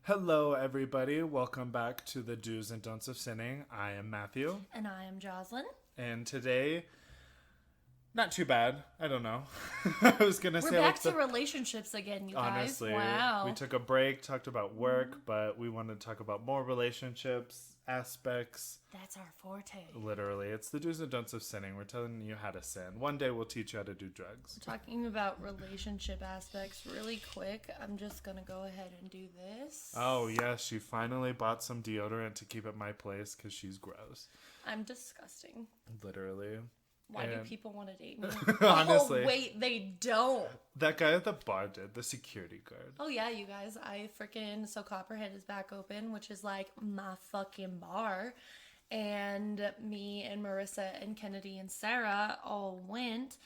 Hello, everybody. Welcome back to the Do's and Don'ts of Sinning. I am Matthew. And I am Joslyn. And today, not too bad. I don't know. I was going to say... We're back to relationships again, you guys. Honestly, wow. we took a break, talked about work, but we want to talk about more relationships, aspects. That's our forte. Literally. It's the Do's and Don'ts of Sinning. We're telling you how to sin. One day we'll teach you how to do drugs. We're talking about relationship aspects really quick. I'm just going to go ahead and do this. Oh, yes. She finally bought some deodorant to keep at my place because she's gross. I'm disgusting. Literally. Why do people want to date me? Honestly. Oh, wait, they don't. That guy at the bar did, the security guard. Oh, yeah, you guys. So Copperhead is back open, which is like my fucking bar. And me and Marissa and Kennedy and Sarah all went.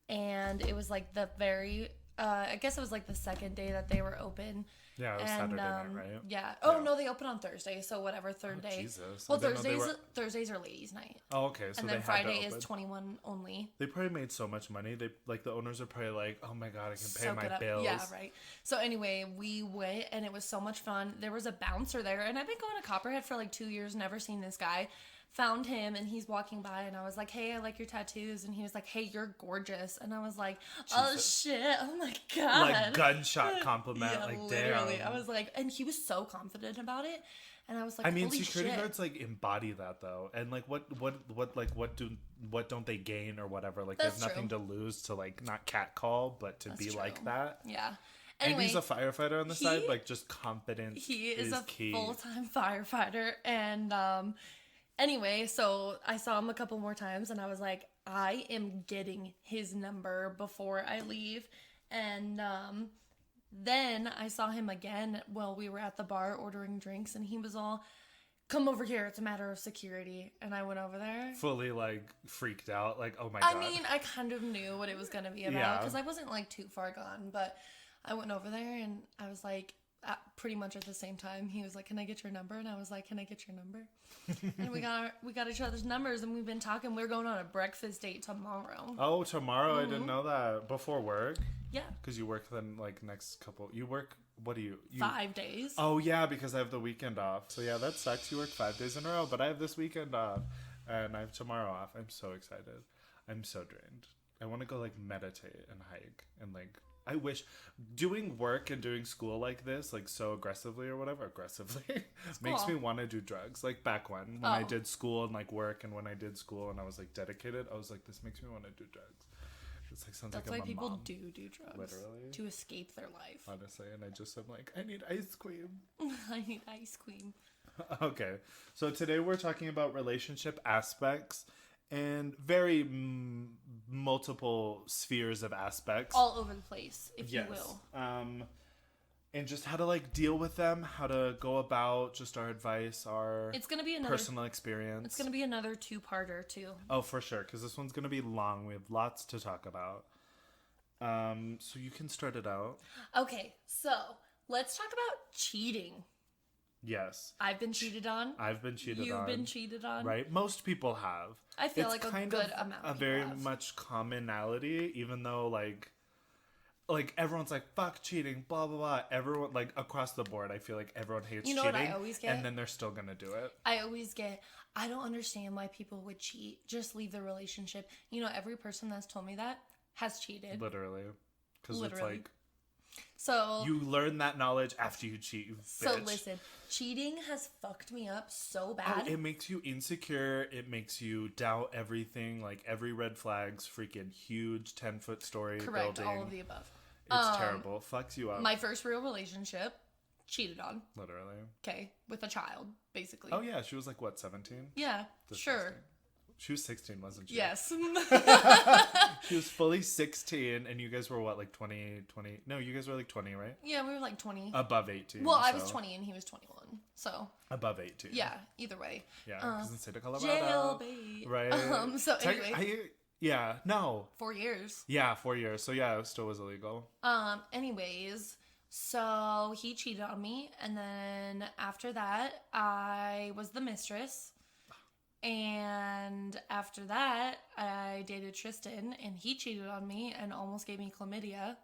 And it was like I guess it was like the second day that they were open. Yeah, it was Saturday night, right? Yeah. Oh, no, they open on Thursday, so whatever, third day. Jesus. Well, Thursdays are ladies' night. Oh, okay. So and then Friday is 21 only. They probably made so much money. The owners are probably like, oh my God, I can pay my bills. Yeah, right. So anyway, we went, and it was so much fun. There was a bouncer there, and I've been going to Copperhead for like 2 years, never seen this guy. Found him, and he's walking by, and I was like, hey, I like your tattoos. And he was like, hey, you're gorgeous. And I was like, oh shit, oh my God, like gunshot compliment. Yeah, like literally. Damn. I was like, and he was so confident about it, and I was like, I mean, holy security shit. guards like embody that though, and like what don't they gain or whatever? Like That's there's nothing to lose to like not catcall, but to be true. like that. Yeah. Anyway, and he's a firefighter on the side, like just confidence. He is a key. full-time firefighter, and anyway, so I saw him a couple more times, and I was like, I am getting his number before I leave. And then I saw him again while we were at the bar ordering drinks, and he was all, come over here, it's a matter of security. And I went over there. Fully, like, freaked out, like, oh my God. I mean, I kind of knew what it was going to be about, because I wasn't, like, too far gone, but I went over there, and I was like, pretty much at the same time, he was like, can I get your number? And I was like, can I get your number? And we got each other's numbers, and we've been talking. We're going on a breakfast date tomorrow. Oh, tomorrow? Mm-hmm. I didn't know that. Before work? Yeah. Because you work then, like, next couple... You work... What do you... 5 days. Oh, yeah, because I have the weekend off. So, yeah, that sucks. You work 5 days in a row, but I have this weekend off, and I have tomorrow off. I'm so excited. I'm so drained. I want to go, like, meditate and hike and, like... I wish doing work and doing school like this, like so aggressively or whatever, makes me want to do drugs. Like back when I did school and like work, and when I did school and I was like dedicated, I was like, this makes me want to do drugs. It's like sounds That's like why people mom. do drugs, literally, to escape their life. Honestly, and I just am like, I need ice cream. I need ice cream. Okay, so today we're talking about relationship aspects. And very multiple spheres of aspects. All over the place, if you will. And just how to, like, deal with them, how to go about just our advice, our personal experience. It's going to be another 2-parter, too. Oh, for sure, because this one's going to be long. We have lots to talk about. So you can start it out. Okay, so let's talk about cheating. Yes. I've been cheated on. I've been cheated on. You've been cheated on. Right? Most people have. I feel like a good amount of people very have. much commonality, even though, like everyone's like, fuck cheating, blah, blah, blah. Everyone, like, across the board, I feel like everyone hates cheating. You know what I always get? And then they're still gonna do it. I always get, I don't understand why people would cheat. Just leave the relationship. You know, every person that's told me that has cheated. Literally. Because it's like... So you learn that knowledge after you cheat, you bitch. So listen, cheating has fucked me up so bad. Oh, it makes you insecure. It makes you doubt everything. Like every red flag's freaking huge 10-foot story Correct, building. all of the above. It's terrible. Fucks you up. My first real relationship, cheated on. Literally. Okay, with a child, basically. Oh yeah, she was like what, 17? Yeah, sure. She was 16, wasn't she? Yes. She was fully 16, and you guys were what, like 20? No, you guys were like 20, right? Yeah, we were like 20. Above 18. Well, I was 20 and he was 21, so. Above 18. Yeah, either way. Yeah, because in state of Colorado. Jailbait. Right. So anyway. Yeah, no. 4 years. Yeah, 4 years. So yeah, it still was illegal. Anyways, so he cheated on me, and then after that, I was the mistress. And after that, I dated Tristan, and he cheated on me and almost gave me chlamydia.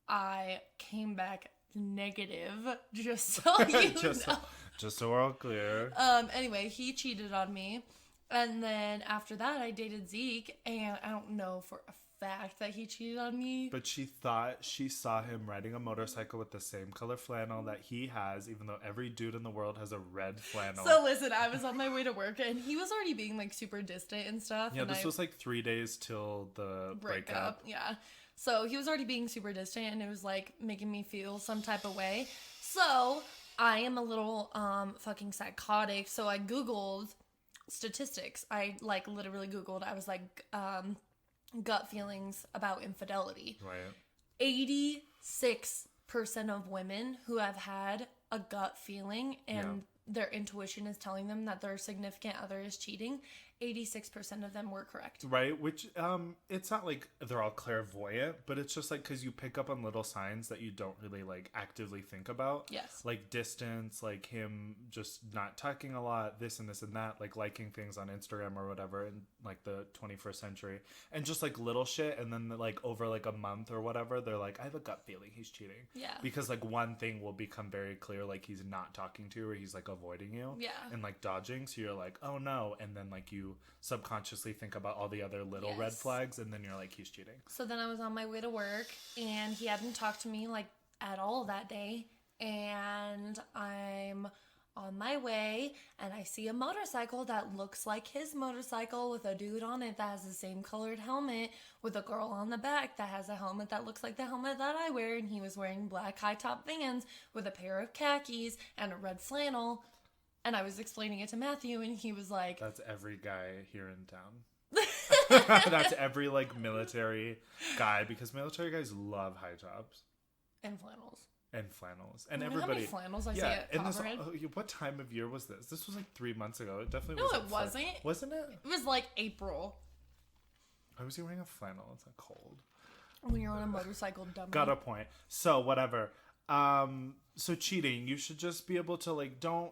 I came back negative, just so you know. Just so we're all clear. Anyway, he cheated on me. And then after that, I dated Zeke, and I don't know for a fact that he cheated on me. But she thought she saw him riding a motorcycle with the same color flannel that he has, even though every dude in the world has a red flannel. So listen, I was on my way to work, and he was already being like super distant and stuff. Yeah, and this was like 3 days till the breakup. Yeah. So he was already being super distant, and it was like making me feel some type of way. So I am a little fucking psychotic. So I Googled statistics. I like literally Googled. I was like gut feelings about infidelity. Right. 86% of women who have had a gut feeling and their intuition is telling them that their significant other is cheating, 86% of them were correct. Right, which it's not like they're all clairvoyant, but it's just like because you pick up on little signs that you don't really like actively think about. Yes. Like distance, like him just not talking a lot, this and this and that, like liking things on Instagram or whatever in like the 21st century, and just like little shit, and then like over like a month or whatever, they're like, I have a gut feeling he's cheating. Yeah. Because like one thing will become very clear, like he's not talking to you or he's like avoiding you. Yeah. And like dodging, so you're like, oh no, and then like you subconsciously think about all the other little red flags, and then you're like, he's cheating. So then I was on my way to work, and he hadn't talked to me like at all that day, and I'm on my way, and I see a motorcycle that looks like his motorcycle with a dude on it that has the same colored helmet, with a girl on the back that has a helmet that looks like the helmet that I wear, and he was wearing black high top Vans with a pair of khakis and a red flannel. And I was explaining it to Matthew, and he was like... That's every guy here in town. That's every, like, military guy, because military guys love high tops. And flannels. And everybody... How many flannels I see at Copperhead? What time of year was this? This was, like, 3 months ago. It definitely No, was. it wasn't. Wasn't it? It was, like, April. Why was he wearing a flannel? It's not cold. When you're on a motorcycle, dummy. Got a point. So, whatever. So, cheating, you should just be able to, like, don't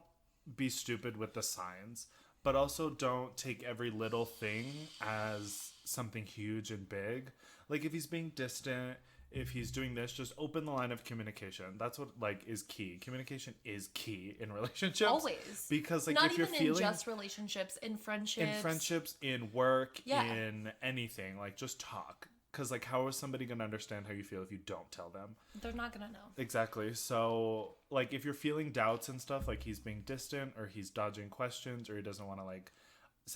be stupid with the signs, but also don't take every little thing as something huge and big. Like if he's being distant, if he's doing this, just open the line of communication. That's what like is key. Communication is key in relationships. Always. Because like not if you're even feeling in just relationships, in friendships, in work, in anything, like just talk. Because, like, how is somebody going to understand how you feel if you don't tell them? They're not going to know. Exactly. So, like, if you're feeling doubts and stuff, like he's being distant or he's dodging questions or he doesn't want to, like,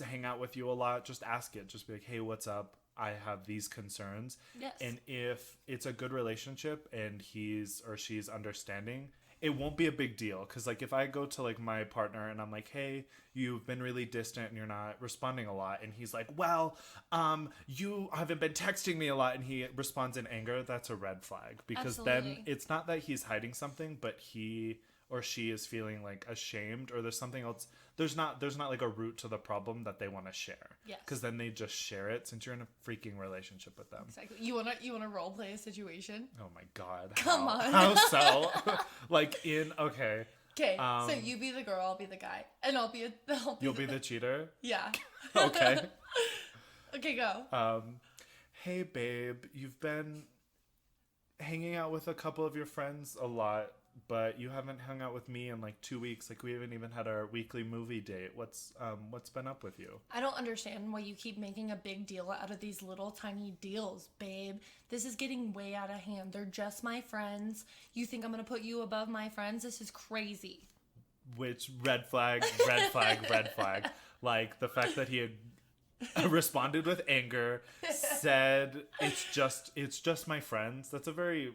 hang out with you a lot, just ask it. Just be like, hey, what's up? I have these concerns. Yes. And if it's a good relationship and he's or she's understanding, it won't be a big deal. Because, like, if I go to, like, my partner and I'm like, hey, you've been really distant and you're not responding a lot. And he's like, well, you haven't been texting me a lot. And he responds in anger. That's a red flag. Because then it's not that he's hiding something, but he or she is feeling, like, ashamed or there's something else. There's not like, a root to the problem that they want to share. Yes. Because then they just share it since you're in a freaking relationship with them. Exactly. You wanna role play a situation? Oh, my God. Come on. How so? Like, okay. Okay, so you be the girl, I'll be the guy. And You'll be the cheater? Yeah. Okay. Okay, go. Hey, babe, you've been hanging out with a couple of your friends a lot, but you haven't hung out with me in like 2 weeks. Like we haven't even had our weekly movie date. What's been up with you? I don't understand why you keep making a big deal out of these little tiny deals, babe. This is getting way out of hand. They're just my friends. You think I'm gonna put you above my friends? This is crazy. Which red flag, red flag, red flag. Like the fact that he had responded with anger, said it's just my friends. That's a very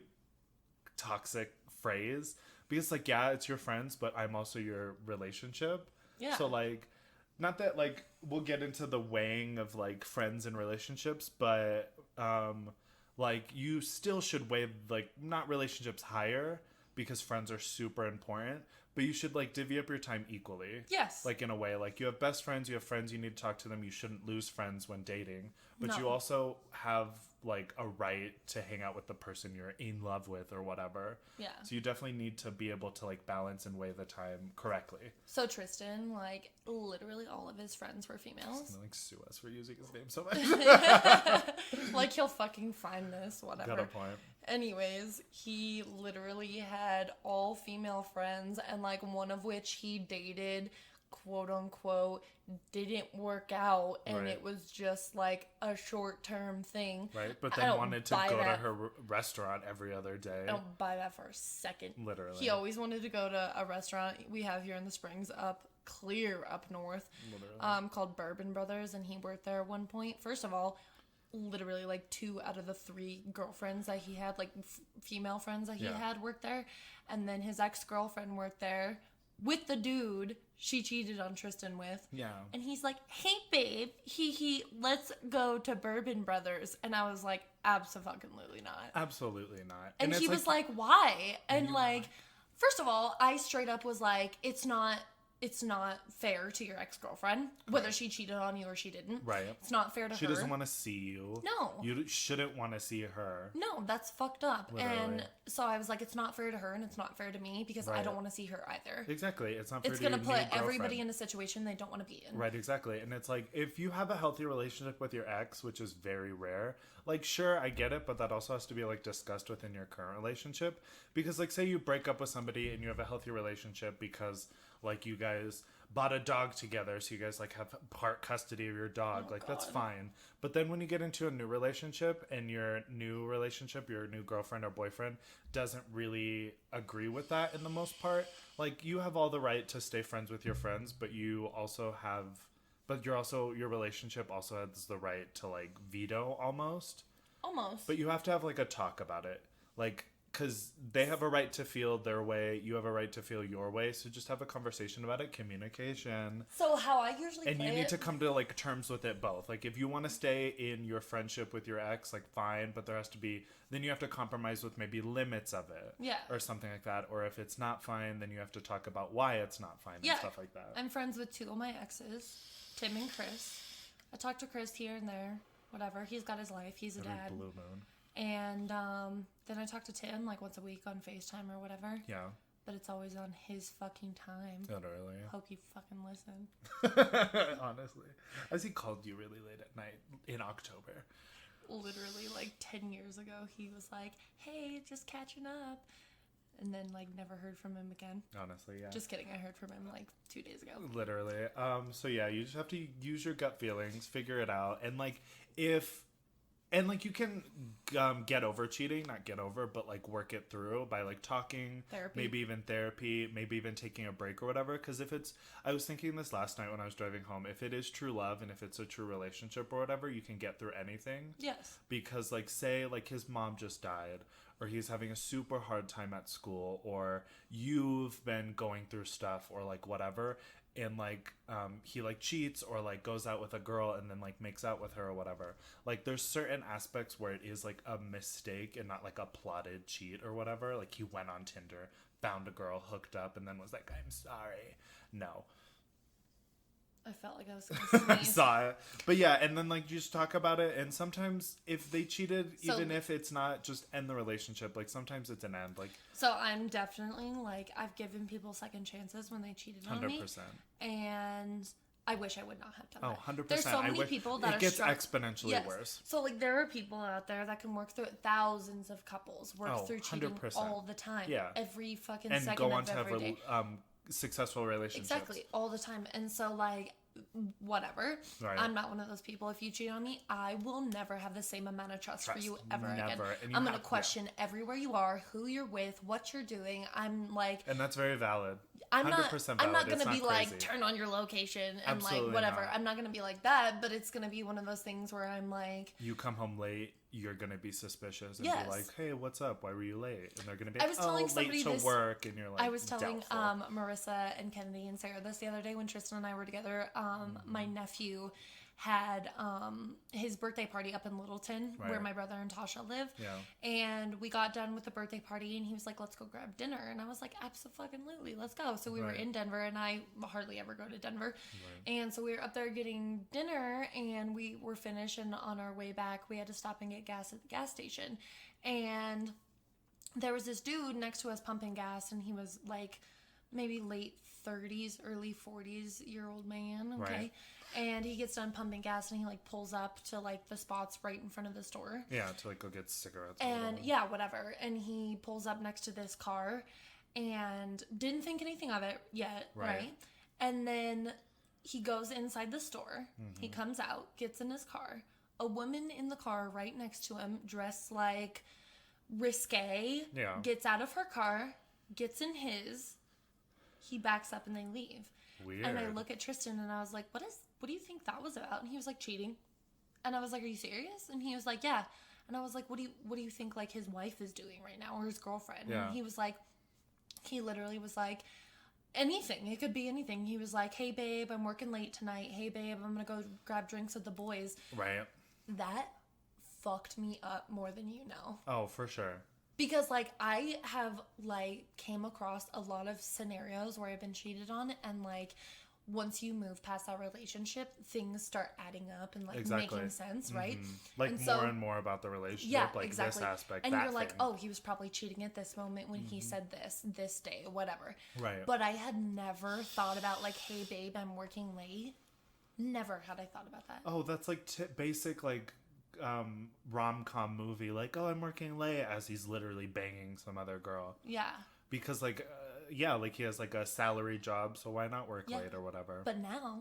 toxic phrase because like yeah, it's your friends, but I'm also your relationship. Yeah. So like not that like we'll get into the weighing of like friends and relationships, but like you still should weigh like not relationships higher because friends are super important, but you should like divvy up your time equally. Yes. Like in a way, like you have best friends, you have friends you need to talk to them. You shouldn't lose friends when dating, but No. you also have like a right to hang out with the person you're in love with or whatever. Yeah. So you definitely need to be able to like balance and weigh the time correctly. So Tristan, like literally all of his friends were females. He's gonna like sue us for using his name so much. Like he'll fucking find this, whatever. Got a point. Anyways, he literally had all female friends, and like one of which he dated, quote unquote, didn't work out, and Right. it was just like a short-term thing. Right, but I then don't wanted to buy go to that. her restaurant every other day. I don't buy that for a second. Literally. He always wanted to go to a restaurant we have here in the Springs, clear up north, Literally. called Bourbon Brothers, and he worked there at one point. First of all, literally like 2 out of the 3 girlfriends that he had, like female friends that he had, worked there, and then his ex-girlfriend worked there with the dude she cheated on Tristan with. Yeah. And he's like, hey babe, let's go to Bourbon Brothers. And I was like, absolutely not. Absolutely not. And he was like, why? And like, first of all, I straight up was like, it's not fair to your ex-girlfriend, whether she cheated on you or she didn't. Right. It's not fair to her. She doesn't want to see you. No. You shouldn't want to see her. No, that's fucked up. Literally. And so I was like, it's not fair to her and it's not fair to me because I don't want to see her either. Exactly. It's not fair It's to your going to new put everybody girlfriend. in a situation they don't want to be in. Right, exactly. And it's like, if you have a healthy relationship with your ex, which is very rare, like, sure, I get it, but that also has to be, like, discussed within your current relationship. Because, like, say you break up with somebody and you have a healthy relationship because, like, you guys bought a dog together, so you guys, like, have part custody of your dog. Oh, like, that's God. fine. But then when you get into a new relationship and your new girlfriend or boyfriend doesn't really agree with that in the most part, like, you have all the right to stay friends with your friends, but you also have... But your relationship also has the right to, like, veto almost. Almost. But you have to have, like, a talk about it. Like, because they have a right to feel their way. You have a right to feel your way. So just have a conversation about it. Communication. So how I usually And play you need it, to come to, like, terms with it both. Like, if you want to stay in your friendship with your ex, like, fine. But there has to be... Then you have to compromise with maybe limits of it. Yeah. Or something like that. Or if it's not fine, then you have to talk about why it's not fine and stuff like that. I'm friends with 2 of my exes, Tim and Chris. I talk to Chris here and there, whatever. He's got his life. He's a Every dad. blue moon. And then I talk to Tim like once a week on FaceTime or whatever. Yeah. But it's always on his fucking time. Literally. Hope you fucking listen. Honestly. As he called you really late at night in October. Literally like 10 years ago, he was like, hey, just catching up. And then like never heard from him again. Honestly, yeah. Just kidding. I heard from him like 2 days ago. Literally. So yeah, you just have to use your gut feelings, figure it out. And like, you can get over cheating, not get over, but like work it through by like talking, Therapy. maybe even therapy, maybe even taking a break or whatever. Because I was thinking this last night when I was driving home, if it is true love and if it's a true relationship or whatever, you can get through anything. Yes. Because like, say like his mom just died, or he's having a super hard time at school, or you've been going through stuff, or like whatever, and like he like cheats or like goes out with a girl and then like makes out with her or whatever. Like there's certain aspects where it is like a mistake and not like a plotted cheat or whatever. Like he went on Tinder, found a girl, hooked up, and then was like, I'm sorry. No. I felt like I was going to sneeze. Saw it. But yeah, and then like you just talk about it, and sometimes if they cheated, So- even if it's not just end the relationship, like sometimes it's an end. Like So I'm definitely like, I've given people second chances when they cheated on 100%. me. And I wish I would not have done Oh, that. 100%. There's so I many wish- people that it are gets struck- exponentially Yes. worse. So like there are people out there that can work through it. Thousands of couples work Oh, through cheating 100%. all the time. Yeah. Every fucking And second go on of to have every day. successful relationships. Exactly, all the time. And so like whatever. Right. I'm not one of those people. If you cheat on me, I will never have the same amount of trust for you ever again. Never. And you I'm gonna have- question everywhere you are, who you're with, what you're doing. I'm like, And that's very valid. I'm 100% not valid. gonna It's be not like, crazy. turn on your location and Absolutely like whatever. not. I'm not gonna be like that, but it's gonna be one of those things where I'm like, You come home late, you're gonna be suspicious and Yes. be like, "Hey, what's up? Why were you late?" And they're gonna be I like, was telling somebody late to this- work," and you're like, I was telling doubtful. Marissa and Kennedy and Sarah this the other day when Tristan and I were together. My nephew had his birthday party up in Littleton, where Right. my brother and Tasha live. Yeah. And we got done with the birthday party, and he was like, "Let's go grab dinner." And I was like, "Absolutely, let's go." So we were Right. in Denver, and I hardly ever go to Denver. And so we were up there getting dinner, and we were finished. And on our way back, we had to stop and get gas at the gas station. And there was this dude next to us pumping gas, and he was like maybe late 30s, early 40s-year-old man, okay? Right. And he gets done pumping gas, and he, like, pulls up to, like, the spots right in front of the store. Yeah, to, like, go get cigarettes. And, yeah, whatever. And he pulls up next to this car and didn't think anything of it yet, right? And then he goes inside the store. He comes out, gets in his car. A woman in the car right next to him, dressed like risque, gets out of her car, gets in his. He backs up and they leave. Weird. And I look at Tristan and I was like, what do you think that was about? And he was like, cheating. And I was like, are you serious? And he was like, yeah. And I was like, what do you think, like, his wife is doing right now, or his girlfriend? Yeah. And he was like, he literally was like, anything. It could be anything. He was like, hey, babe, I'm working late tonight. Hey, babe, I'm going to go grab drinks with the boys. Right. That fucked me up more than you know. Oh, for sure. Because, like, I have, like, came across a lot of scenarios where I've been cheated on, and, like, once you move past that relationship, things start adding up and, like, making sense, right? Like, and more and more about the relationship, like, this aspect, and that you're like, thing. oh, he was probably cheating at this moment when he said this day, whatever. Right. But I had never thought about, like, hey, babe, I'm working late. Never had I thought about that. Oh, that's, like, basic, like, rom-com movie, like, oh, I'm working late, as he's literally banging some other girl. Yeah. Because, like, like, he has, like, a salary job, so why not work late or whatever? But now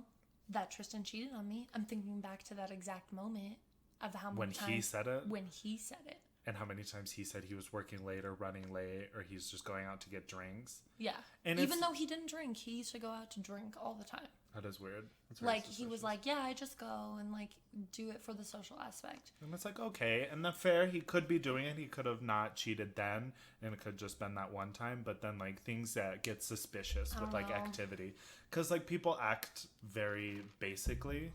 that Tristan cheated on me, I'm thinking back to that exact moment of how many times... When he said it? When he said it. And how many times he said he was working late or running late, or he's just going out to get drinks. Yeah. And even though he didn't drink, he used to go out to drink all the time. That is weird. Like, he was like, yeah, I just go and, like, do it for the social aspect. And it's like, okay, and that's fair. He could be doing it. He could have not cheated then, and it could just been that one time. But then, like, things that get suspicious with, like, activity. Because, like, people act very basically.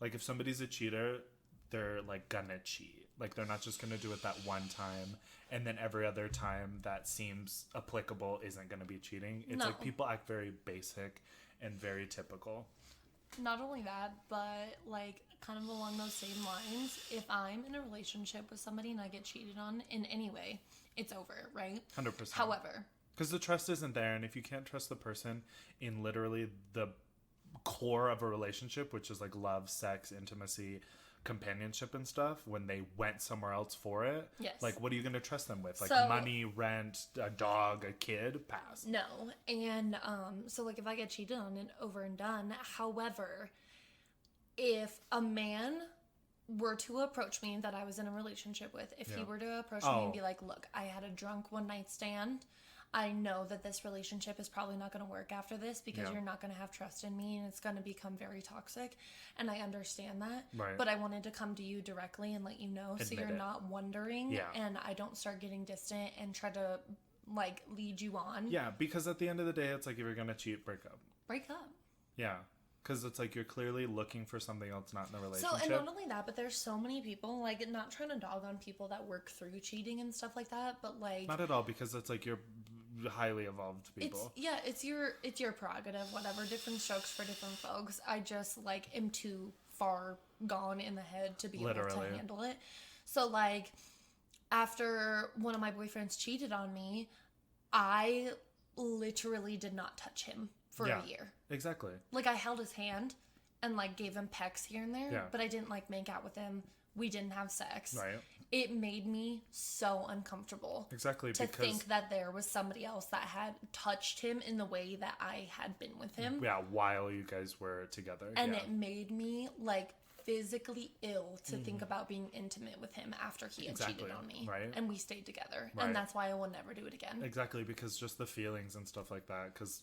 Like, if somebody's a cheater, they're, like, gonna cheat. Like, they're not just gonna do it that one time, and then every other time that seems applicable isn't gonna be cheating. It's like people act very basic and very typical. Not only that, but, like, kind of along those same lines, if I'm in a relationship with somebody and I get cheated on in any way, it's over, right? 100%. However, because the trust isn't there, and if you can't trust the person in literally the core of a relationship, which is, like, love, sex, intimacy, companionship and stuff, when they went somewhere else for it, like, what are you going to trust them with? Like, money, rent, a dog, a kid? Pass. No. And so, like, if I get cheated on and over and done, however, if a man were to approach me that I was in a relationship with, if he were to approach me and be like, look, I had a drunk one night stand, I know that this relationship is probably not going to work after this because you're not going to have trust in me and it's going to become very toxic. And I understand that. Right. But I wanted to come to you directly and let you know so you're not wondering and I don't start getting distant and try to, like, lead you on. Yeah, because at the end of the day, it's like, if you're going to cheat, break up. Break up. Yeah. Because it's like you're clearly looking for something else, not in a relationship. So, and not only that, but there's so many people, like, not trying to dog on people that work through cheating and stuff like that, but, like... Not at all, because it's like you're highly evolved people. It's your prerogative, whatever. Different strokes for different folks. I just, like, am too far gone in the head to be able to handle it. So, like, after one of my boyfriends cheated on me, I literally did not touch him for a year. Exactly. Like, I held his hand and, like, gave him pecks here and there, but I didn't, like, make out with him. We didn't have sex. Right. It made me so uncomfortable. Exactly. To think that there was somebody else that had touched him in the way that I had been with him. Yeah, while you guys were together. And it made me, like, physically ill to think about being intimate with him after he had cheated on me. Right. And we stayed together. Right. And that's why I will never do it again. Exactly, because just the feelings and stuff like that. Because,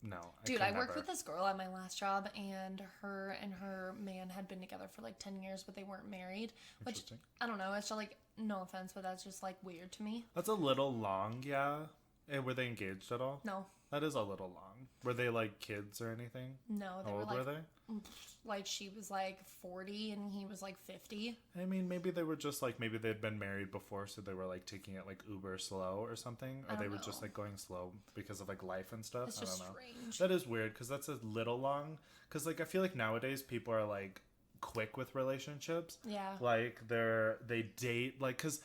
no. Dude, I worked with this girl at my last job, and her man had been together for like 10 years, but they weren't married. Which, I don't know, it's just like, no offense, but that's just like weird to me. That's a little long, yeah. Were they engaged at all? No. That is a little long. Were they like kids or anything? No, they How old were they? Like, she was like 40 and he was like 50. I mean, maybe they were just like, maybe they'd been married before, so they were like taking it like uber slow or something. Or they were just like going slow because of like life and stuff. It's just strange. That is weird, because that's a little long. Because like, I feel like nowadays people are like quick with relationships. Yeah. Like they date, like, because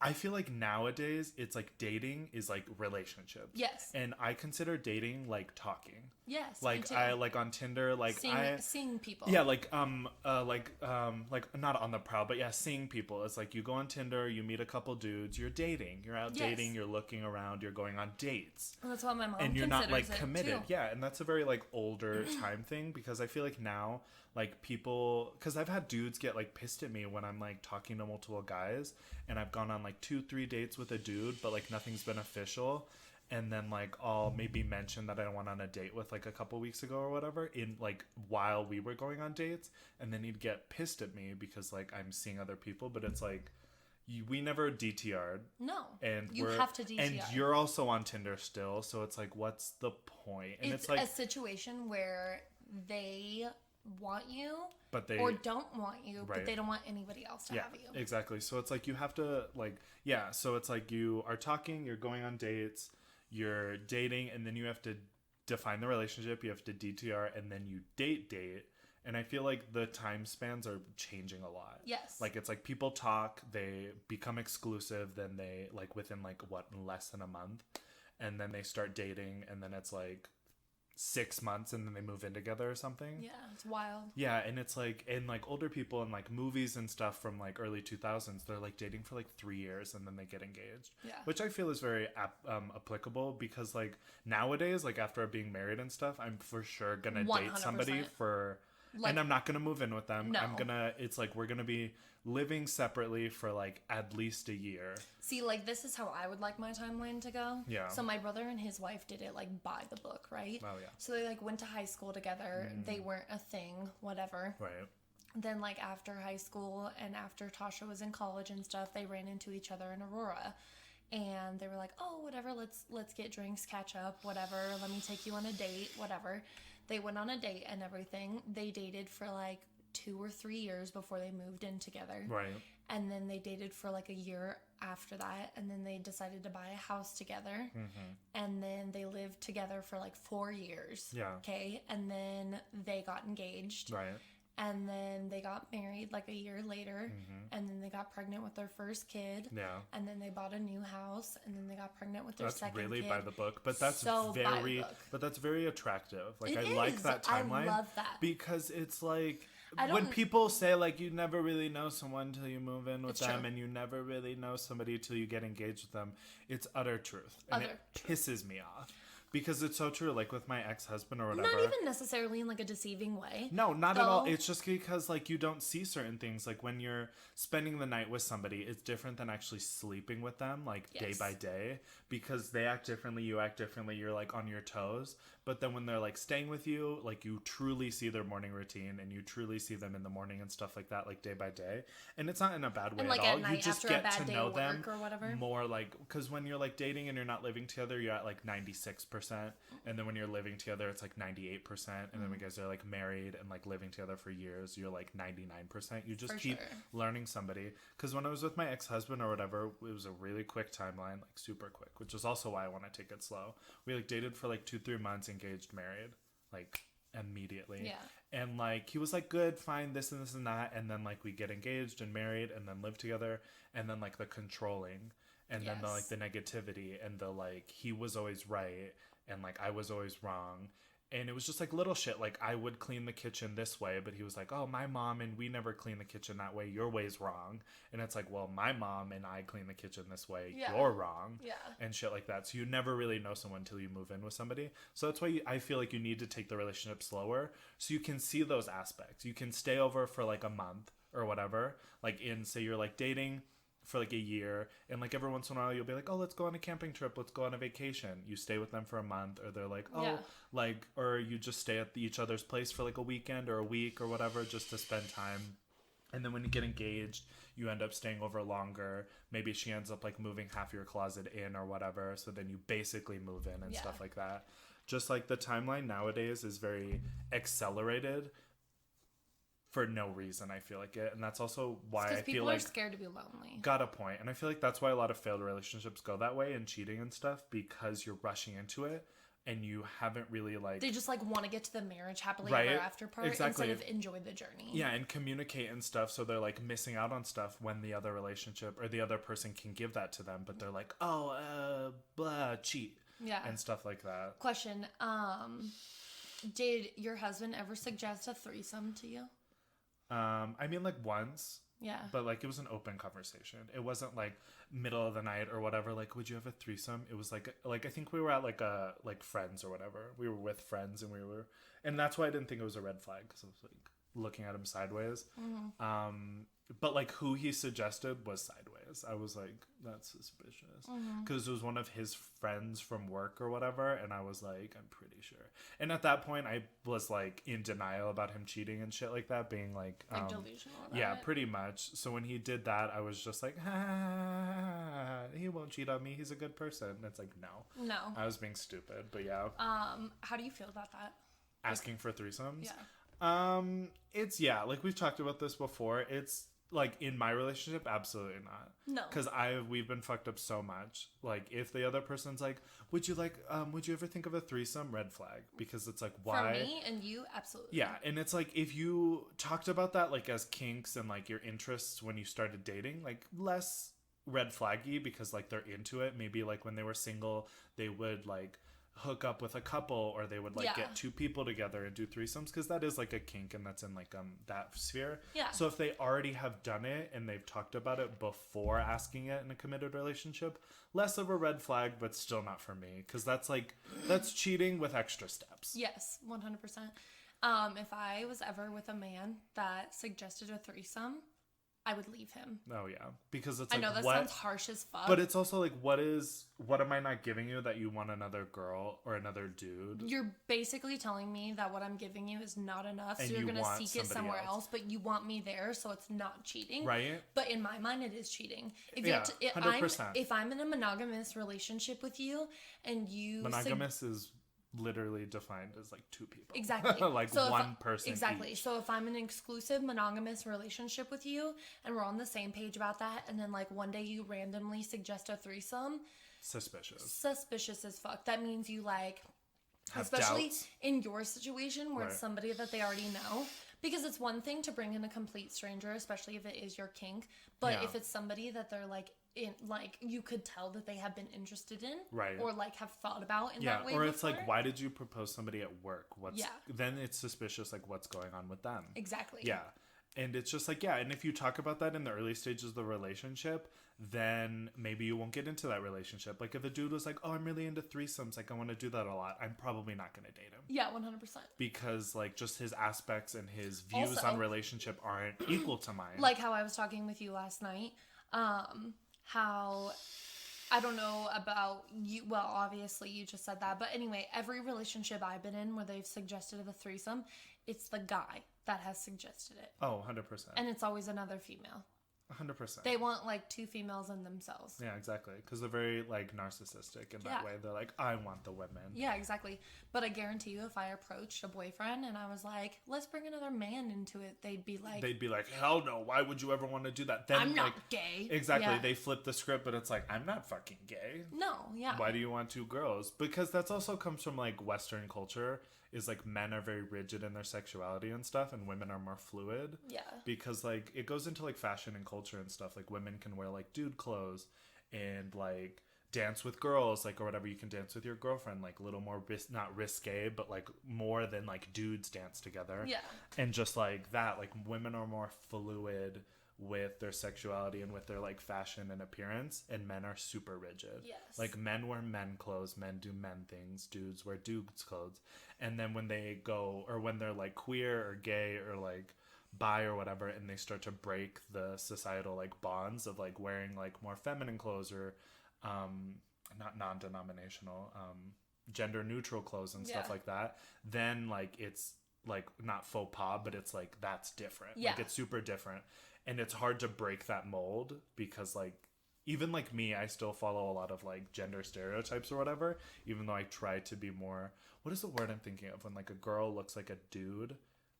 I feel like nowadays it's like dating is like relationships. Yes. And I consider dating like talking. Yes. Like me too. I like on Tinder, like seeing people. Yeah, like not on the prowl, but yeah, seeing people. It's like you go on Tinder, you meet a couple dudes, you're dating, you're out dating, you're looking around, you're going on dates. Well, that's what my mom and you're not like committed. Too. Yeah, and that's a very like older time thing, because I feel like now like people, because I've had dudes get like pissed at me when I'm like talking to multiple guys, and I've gone on like 2-3 dates with a dude, but like nothing's been official. And then like I'll maybe mention that I went on a date with like a couple weeks ago or whatever, in like while we were going on dates, and then he'd get pissed at me because like I'm seeing other people, but it's like we never DTR'd. No, and you have to DTR. And you're also on Tinder still, so it's like, what's the point? And it's like a situation where they want you, but they or don't want you, right. but they don't want anybody else to have you. Exactly. So it's like you have to like, yeah. So it's like you are talking, you're going on dates, you're dating, and then you have to define the relationship. You have to DTR, and then you date. And I feel like the time spans are changing a lot. Yes. Like it's like people talk, they become exclusive, then they like within like less than a month, and then they start dating, and then it's like 6 months, and then they move in together or something. Yeah, it's wild. Yeah, and it's like in like older people in like movies and stuff from like early 2000s, they're like dating for like 3 years and then they get engaged. Yeah. Which I feel is very applicable, because like nowadays, like after being married and stuff, I'm for sure gonna 100%. date somebody for, like, and I'm not gonna move in with them. No. It's like we're gonna be living separately for like at least a year. See, like this is how I would like my timeline to go. Yeah. So my brother and his wife did it like by the book, right? Oh yeah. So they like went to high school together. They weren't a thing, whatever. Right. Then like after high school and after Tasha was in college and stuff, they ran into each other in Aurora. And they were like, "Oh, whatever, let's get drinks, catch up, whatever. Let me take you on a date, whatever." They went on a date and everything. They dated for like 2 or 3 years before they moved in together. Right. And then they dated for like a year after that, and then they decided to buy a house together. And then they lived together for like 4 years. Yeah. Okay. And then they got engaged. Right. And then they got married like a year later. And then they got pregnant with their first kid. Yeah. And then they bought a new house. And then they got pregnant with their second really kid. by the book, but that's So by the book. but that's very attractive. Like It I like is. that timeline. I love that. Because it's like I when don't- people say like you never really know someone till you move in with It's them, true. and you never really know somebody till you get engaged with them, it's utter truth. And Utter it truth. pisses me off. Because it's so true, like with my ex-husband or whatever. Not even necessarily in like a deceiving way. No, not at all. Though- It's just because like you don't see certain things. Like when you're spending the night with somebody, it's different than actually sleeping with them, like day Yes. by day, because they act differently, you act differently, you're like on your toes. But then when they're like staying with you, like you truly see their morning routine, and you truly see them in the morning and stuff like that, like day by day. And it's not in a bad way And like at all. at night You just after a get bad to day know of them work or whatever. more, like because when you're like dating and you're not living together, you're at like 96%, and then when you're living together, it's like 98%, and then when you guys are like married and like living together for years, you're like 99%. You just For keep sure. learning somebody. Because when I was with my ex-husband or whatever, it was a really quick timeline, like super quick, which is also why I want to take it slow. We like dated for like 2-3 months, engaged, married, like immediately. Yeah. And like he was like, good, fine, this and this and that, and then like we get engaged and married and then live together, and then like the controlling, and then the like Yes. the negativity, and the like he was always right and like I was always wrong. And it was just like little shit, like I would clean the kitchen this way, but he was like, oh, my mom and we never clean the kitchen that way, your way's wrong. And it's like, well, my mom and I clean the kitchen this way, Yeah. you're wrong. Yeah. And shit like that. So you never really know someone until you move in with somebody. So that's why I feel like you need to take the relationship slower, so you can see those aspects. You can stay over for like a month or whatever, like in, say you're like dating for like a year, and like every once in a while you'll be like, oh, let's go on a camping trip, let's go on a vacation. You stay with them for a month, or they're like, oh, Yeah. like, or you just stay at each other's place for like a weekend or a week or whatever, just to spend time. And then when you get engaged, you end up staying over longer. Maybe she ends up like moving half your closet in or whatever, so then you basically move in and Yeah. stuff like that. Just like the timeline nowadays is very accelerated for no reason, I feel like it. And that's also why I Because feel people like are scared to be lonely. got a point. And I feel like that's why a lot of failed relationships go that way, and cheating and stuff, because you're rushing into it. and you haven't really like they just like want to get to the marriage happily Right? ever after part Exactly. instead of enjoy the journey. Yeah, and communicate and stuff, so they're like missing out on stuff when the other relationship or the other person can give that to them, but they're like, blah, cheat. Yeah. And stuff like that. Question, did your husband ever suggest a threesome to you? I mean, like once. Yeah. But like it was an open conversation. It wasn't like middle of the night or whatever. Like, would you have a threesome? It was like I think we were at like friends or whatever. We were with friends and that's why I didn't think it was a red flag, because I was like looking at him sideways. But like who he suggested was sideways. I was like, that's suspicious, because it was one of his friends from work or whatever, and I was like, I'm pretty sure. And at that point, I was like in denial about him cheating and shit like that, being like delusional about yeah, it. pretty much. So when he did that, I was just like, he won't cheat on me. He's a good person. And it's like, no, I was being stupid. But yeah. How do you feel about that? Asking for threesomes? Yeah. It's like we've talked about this before. It's like in my relationship, absolutely not. No. Because we've been fucked up so much. Like if the other person's like, would you ever think of a threesome? Red flag. Because it's like, why? For me and you, absolutely. Yeah, and it's like if you talked about that like as kinks and like your interests when you started dating, like less red flaggy, because like they're into it. Maybe like when they were single, they would like hook up with a couple, or they would like get two people together and do threesomes, because that is like a kink and that's in like that sphere. Yeah. So if they already have done it and they've talked about it before asking it in a committed relationship, less of a red flag, but still not for me, because that's cheating with extra steps. Yes, 100%. If I was ever with a man that suggested a threesome, I would leave him. Oh yeah, because it's I like, know that sounds harsh as fuck, but it's also like, what am I not giving you that you want another girl or another dude? You're basically telling me that what I'm giving you is not enough, and so you're gonna seek it somewhere else, but you want me there, so it's not cheating, right? But in my mind, it is cheating. If 100%. If I'm in a monogamous relationship with you, and you monogamous is literally defined as like two people. Exactly. Like so one person Exactly. each. So if I'm in an exclusive monogamous relationship with you and we're on the same page about that, and then like one day you randomly suggest a threesome, suspicious as fuck. That means you like have especially doubts. In your situation where it's Right. somebody that they already know, because it's one thing to bring in a complete stranger, especially if it is your kink, but if it's somebody that they're like in, like you could tell that they have been interested in, right, or like have thought about in that way or before. it's like, why did you propose somebody at work? Then it's suspicious, like what's going on with them. Exactly. Yeah. And it's just like, and if you talk about that in the early stages of the relationship, then maybe you won't get into that relationship. Like if a dude was like, oh, I'm really into threesomes, like I want to do that a lot, I'm probably not going to date him. Yeah, 100%. Because like just his aspects and his views on relationship aren't equal to mine. Like how I was talking with you last night, how I don't know about you. Well, obviously you just said that, but anyway, every relationship I've been in where they've suggested a threesome, it's the guy that has suggested it. Oh, 100%. And it's always another female. 100%. They want like two females in themselves. Yeah, exactly. Because they're very like narcissistic in that way. They're like, I want the women. Yeah, exactly. But I guarantee you, if I approached a boyfriend and I was like, let's bring another man into it, they'd be like, hell no, why would you ever want to do that? Then I'm not gay. Exactly. Yeah. They flip the script, but it's like, I'm not fucking gay. No, yeah. Why do you want two girls? Because that's also comes from like Western culture, is like men are very rigid in their sexuality and stuff, and women are more fluid. Yeah. Because like it goes into like fashion and culture and stuff. Like women can wear like dude clothes and like dance with girls, like, or whatever. You can dance with your girlfriend, like a little more not risque, but like more than like dudes dance together. Yeah. And just like that, like women are more fluid with their sexuality and with their like fashion and appearance, and men are super rigid. Yes. Like men wear men clothes, men do men things, dudes wear dudes clothes. And then when they go, or when they're like queer or gay or like bi or whatever, and they start to break the societal like bonds of like wearing like more feminine clothes, or not non-denominational, gender neutral clothes and stuff like that, then like it's like not faux pas, but it's like that's different. Like it's super different. And it's hard to break that mold, because like even like me, I still follow a lot of like gender stereotypes or whatever, even though I try to be more, what is the word I'm thinking of when like a girl looks like a dude?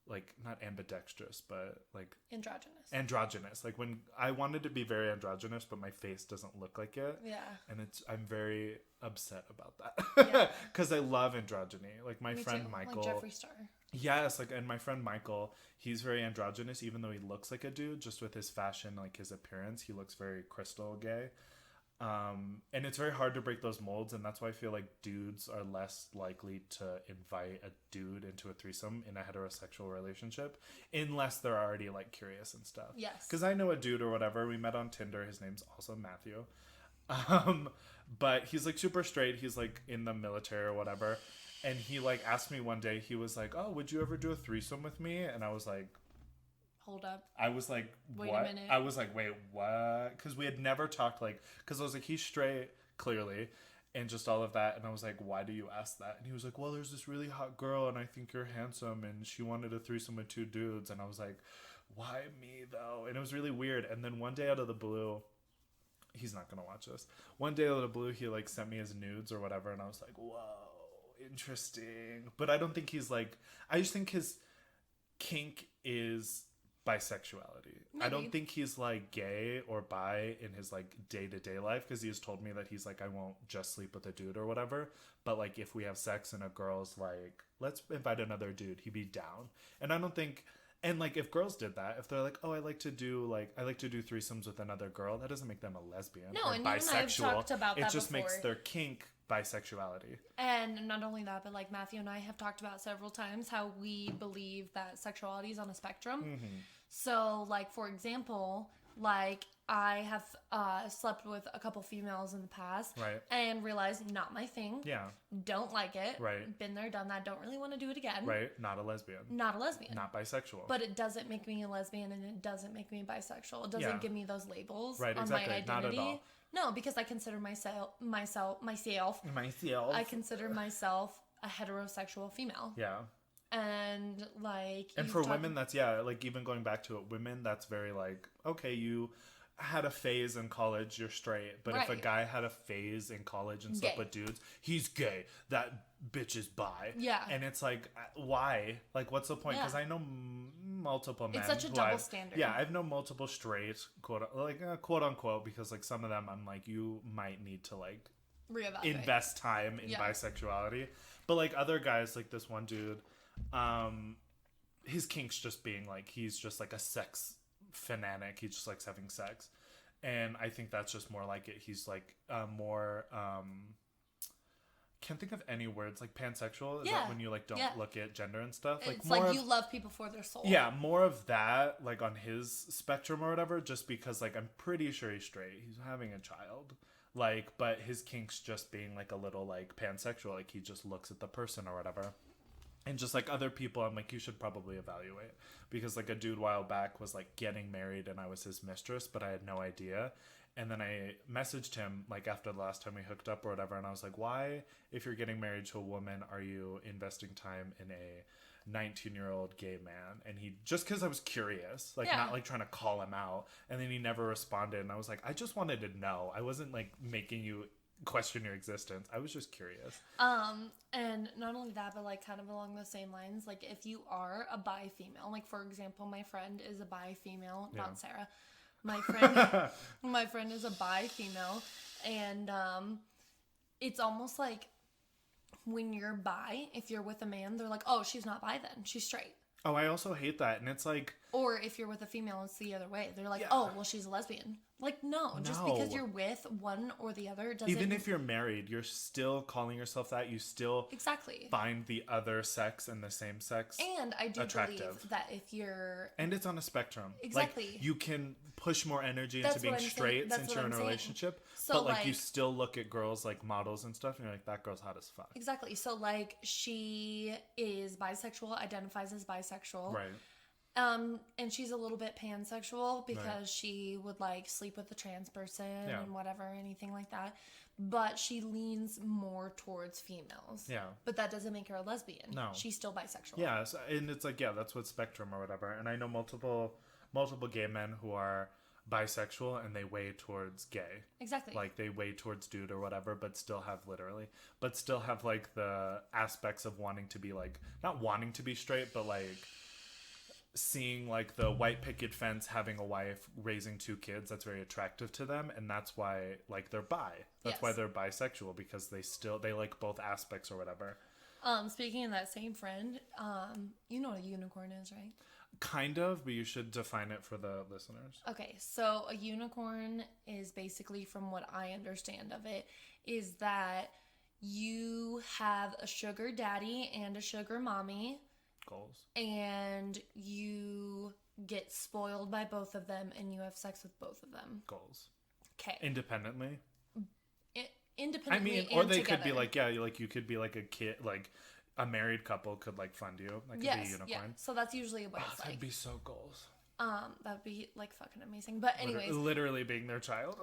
like not ambidextrous, but like androgynous. Like when I wanted to be very androgynous, but my face doesn't look like it. Yeah. And I'm very upset about that. Yeah. Because I love androgyny. Like my Me friend too. Michael. Like Jeffree Star. Yes, like, and my friend Michael, he's very androgynous, even though he looks like a dude, just with his fashion, like his appearance, he looks very crystal gay. And it's very hard to break those molds, and that's why I feel like dudes are less likely to invite a dude into a threesome in a heterosexual relationship, unless they're already like curious and stuff. Yes. Because I know a dude or whatever, we met on Tinder, his name's also Matthew. But he's like super straight, he's like in the military or whatever. And he like asked me one day, he was like, oh, would you ever do a threesome with me? And I was like, hold up. I was like, what? Wait a minute. I was like, wait, what? Because we had never talked like, because I was like, he's straight, clearly, and just all of that. And I was like, why do you ask that? And he was like, well, there's this really hot girl, and I think you're handsome, and she wanted a threesome with 2 dudes. And I was like, why me though? And it was really weird. And then one day out of the blue, he's not gonna watch this. One day out of the blue, he like sent me his nudes or whatever, and I was like, whoa, interesting. But I don't think he's like, I just think his kink is bisexuality. Maybe. I don't think he's like gay or bi in his like day-to-day life, because he has told me that he's like, I won't just sleep with a dude or whatever, but like if we have sex and a girl's like, let's invite another dude, he'd be down. And I don't think, and like if girls did that, if they're like, oh, I like to do threesomes with another girl, that doesn't make them a lesbian no, or and bisexual. you and I have talked about that it just before. makes their kink bisexuality. And not only that, but like Matthew and I have talked about several times how we believe that sexuality is on a spectrum. Mm-hmm. So like, for example, like I have slept with a couple females in the past, Right. and realized not my thing. Yeah. Don't like it. Right. Been there, done that. Don't really want to do it again. Right. Not a lesbian. Not a lesbian. Not bisexual. But it doesn't make me a lesbian, and it doesn't make me bisexual. It doesn't Yeah. give me those labels Right, on exactly. my identity. Not at all. No, because I consider myself. Myself. I consider myself a heterosexual female. Yeah. And like, And for women, that's, yeah, like even going back to it, women, that's very like, okay, you had a phase in college, you're straight. But if a Right. guy had a phase in college and slept Gay. with dudes, he's gay. That bitch is bi. Yeah. And it's like, why? Like, what's the point? Yeah. Because I know multiple men. It's such a who double I've- standard. Yeah, I've known multiple straight, quote unquote, because like some of them, I'm like, you might need to like Reevaluate. invest time in Yeah. bisexuality. But like other guys, like this one dude, his kink's just being like, he's just like a sex fanatic. He just likes having sex. And I think that's just more like it. He's like more can't think of any words, like pansexual. Is that when you like don't look at gender and stuff? It's more like you love people for their soul. Yeah, more of that, like on his spectrum or whatever, just because like I'm pretty sure he's straight. He's having a child. Like, but his kink's just being like a little like pansexual, like he just looks at the person or whatever. And just like other people, I'm like, you should probably evaluate. Because like a dude a while back was like getting married and I was his mistress, but I had no idea. And then I messaged him like after the last time we hooked up or whatever. And I was like, why, if you're getting married to a woman, are you investing time in a 19-year-old gay man? And he, just because I was curious, like not like trying to call him out. And then he never responded. And I was like, I just wanted to know. I wasn't like making you question your existence. I was just curious. And not only that, but like kind of along the same lines, like if you are a bi female, like for example, my friend is a bi female, not Sarah. My friend is a bi female, and it's almost like when you're bi, if you're with a man, they're like, oh, she's not bi then, she's straight. Oh, I also hate that. And it's like, or if you're with a female, it's the other way. They're like, oh, well, she's a lesbian. Like, no, just because you're with one or the other doesn't... Even if you're married, you're still calling yourself that. You still find the other sex and the same sex and I do attractive. Believe that if you're... And it's on a spectrum. Exactly. Like, you can push more energy into being straight since you're in a relationship. So, but, like, you still look at girls, like, models and stuff, and you're like, that girl's hot as fuck. Exactly. So, like, she is bisexual, identifies as bisexual. Right. And she's a little bit pansexual because she would like sleep with a trans person and whatever, anything like that. But she leans more towards females. Yeah. But that doesn't make her a lesbian. No. She's still bisexual. Yeah. So, and it's like, that's what spectrum or whatever. And I know multiple gay men who are bisexual and they weigh towards gay. Exactly. Like they weigh towards dude or whatever, but still have like the aspects of wanting to be like, not wanting to be straight, but like seeing like the white picket fence, having a wife, raising 2 kids, that's very attractive to them, and that's why like they're bi. That's why they're bisexual, because they like both aspects or whatever. Speaking of that same friend, you know what a unicorn is, right? Kind of, but you should define it for the listeners. Okay, so a unicorn is basically, from what I understand of it, is that you have a sugar daddy and a sugar mommy. Goals. And you get spoiled by both of them, and you have sex with both of them. Goals. Okay. Independently. Independently, I mean, and or they together. could be like, yeah, like you could be like a kid, like a married couple could like fund you. That could be a unicorn. Yeah. So that's usually what it's like. That'd be so goals. That would be like fucking amazing. But anyways, literally being their child.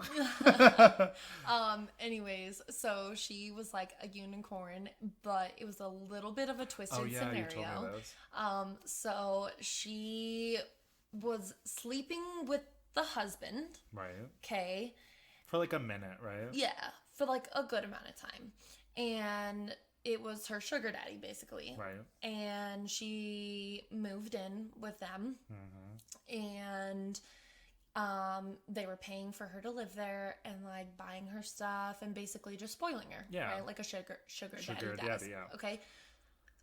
Anyways, so she was like a unicorn, but it was a little bit of a twisted scenario. You told me this. So she was sleeping with the husband. Right. Okay. For like a minute, right? Yeah, for like a good amount of time. And it was her sugar daddy, basically. Right. And she moved in with them. And they were paying for her to live there and like buying her stuff and basically just spoiling her. Yeah. Right? Like a sugar daddy does. Yeah. Okay.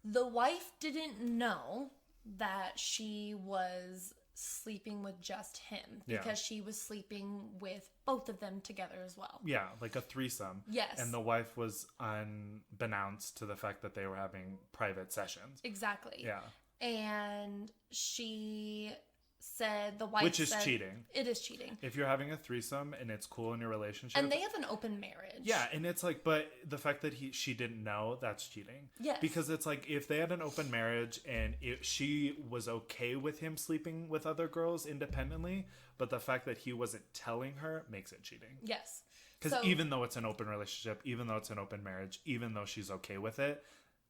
The wife didn't know that she was sleeping with just him, because she was sleeping with both of them together as well. Yeah, like a threesome. Yes. And the wife was unbeknownst to the fact that they were having private sessions. Exactly. Yeah. And she said, the wife Which is cheating. It is cheating. If you're having a threesome and it's cool in your relationship. And they have an open marriage. Yeah, and it's like, but the fact that she didn't know, that's cheating. Yes. Because it's like, if they had an open marriage and she was okay with him sleeping with other girls independently, but the fact that he wasn't telling her makes it cheating. Yes. Because even though it's an open relationship, even though it's an open marriage, even though she's okay with it,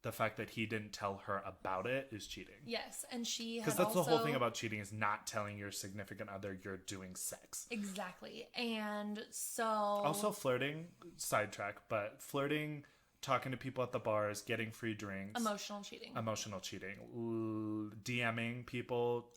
the fact that he didn't tell her about it is cheating. Yes, and she had because that's the whole thing about cheating, is not telling your significant other you're doing sex. Exactly. And so also flirting, sidetrack, but flirting, talking to people at the bars, getting free drinks, emotional cheating, DMing people,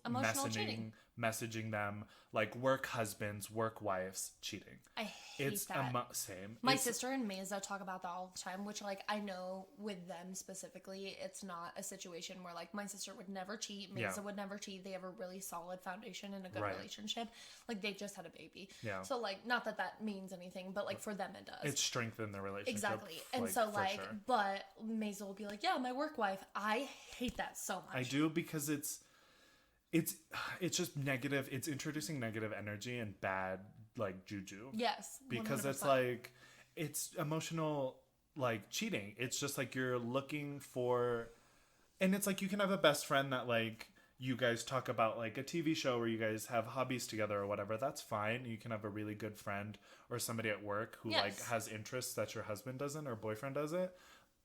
messaging them, like work husbands, work wives, cheating. I hate that. Same. My sister and Mesa talk about that all the time, which like I know with them specifically, it's not a situation where like my sister would never cheat, Mesa would never cheat. They have a really solid foundation and a good relationship. Like they just had a baby. Yeah. So like, not that that means anything, but like for them it does. It's strengthened their relationship. Exactly. And so like, sure. But Mesa will be like, yeah, my work wife. I hate that so much. I do, because it's just negative. It's introducing negative energy and bad like juju. Yes. 100%. Because it's like, it's emotional like cheating. It's just like you're looking for, and it's like you can have a best friend that like you guys talk about like a TV show where you guys have hobbies together or whatever. That's fine. You can have a really good friend or somebody at work who like has interests that your husband doesn't or boyfriend doesn't.